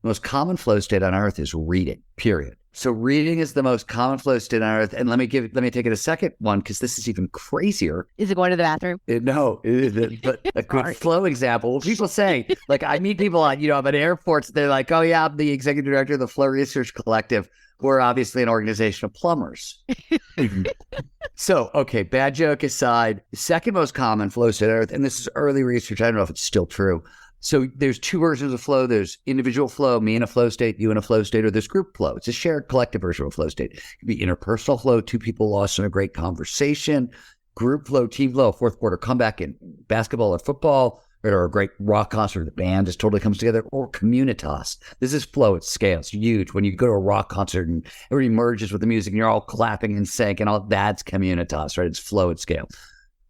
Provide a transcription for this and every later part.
The most common flow state on earth is reading, period. So reading is the most common flow state on earth. And let me take it a second one, because this is even crazier. Is it going to the bathroom? No, it isn't. But a good flow example. Well, people say, like, I meet people on, I'm at airports. They're like, oh yeah, I'm the executive director of the Flow Research Collective. We're obviously an organization of plumbers. So, okay, bad joke aside, the second most common flow state on earth, and this is early research, I don't know if it's still true. So there's two versions of flow. There's individual flow, me in a flow state, you in a flow state, or there's group flow. It's a shared collective version of a flow state. It could be interpersonal flow, two people lost in a great conversation, group flow, team flow, fourth quarter comeback in basketball or football, or a great rock concert, the band just totally comes together, or communitas. This is flow at scale. It's huge. When you go to a rock concert and everybody merges with the music and you're all clapping and sync and all, that's communitas, right? It's flow at scale.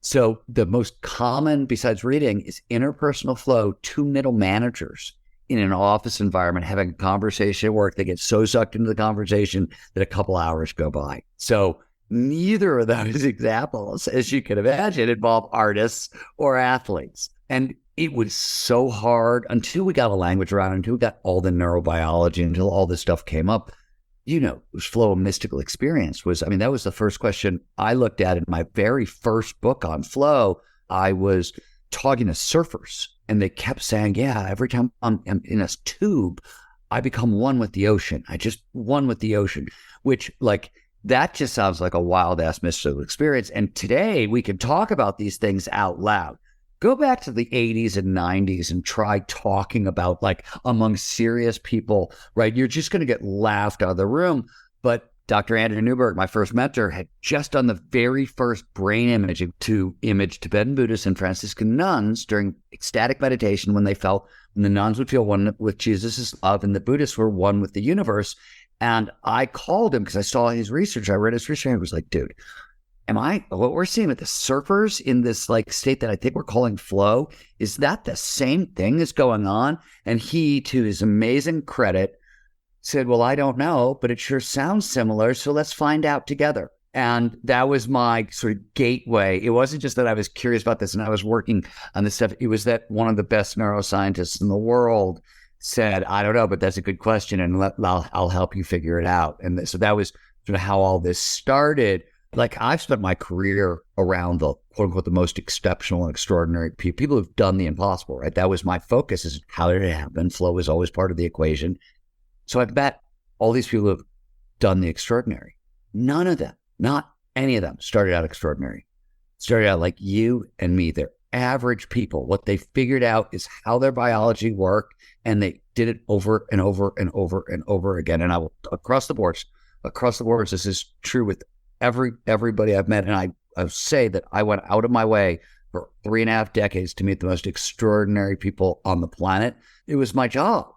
So the most common, besides reading, is interpersonal flow, two middle managers in an office environment having a conversation at work. They get so sucked into the conversation that a couple hours go by. So neither of those examples, as you can imagine, involve artists or athletes. And it was so hard until we got a language around it, until we got all the neurobiology, until all this stuff came up. It was flow, a mystical experience. That was the first question I looked at in my very first book on flow. I was talking to surfers and they kept saying, yeah, every time I'm in a tube, I become one with the ocean. I just one with the ocean, which that just sounds like a wild ass mystical experience. And today we can talk about these things out loud. Go back to the 80s and 90s and try talking about among serious people, right? You're just going to get laughed out of the room. But Dr. Andrew Newberg, my first mentor, had just done the very first brain imaging to image Tibetan Buddhists and Franciscan nuns during ecstatic meditation when the nuns would feel one with Jesus' love and the Buddhists were one with the universe. And I called him because I saw his research. I read his research and I was like, dude, what we're seeing with the surfers in this state that I think we're calling flow, is that the same thing that's going on? And he, to his amazing credit, said, well, I don't know, but it sure sounds similar. So let's find out together. And that was my sort of gateway. It wasn't just that I was curious about this and I was working on this stuff. It was that one of the best neuroscientists in the world said, I don't know, but that's a good question. And I'll help you figure it out. And so that was sort of how all this started. I've spent my career around the quote unquote the most exceptional and extraordinary people who've done the impossible, right? That was my focus, is how did it happen? Flow was always part of the equation. So I've met all these people who have done the extraordinary. None of them, not any of them, started out extraordinary. Started out like you and me. They're average people. What they figured out is how their biology worked, and they did it over and over and over and over again. And across the boards, this is true with everybody I've met. And I say that I went out of my way for 3.5 decades to meet the most extraordinary people on the planet. It was my job.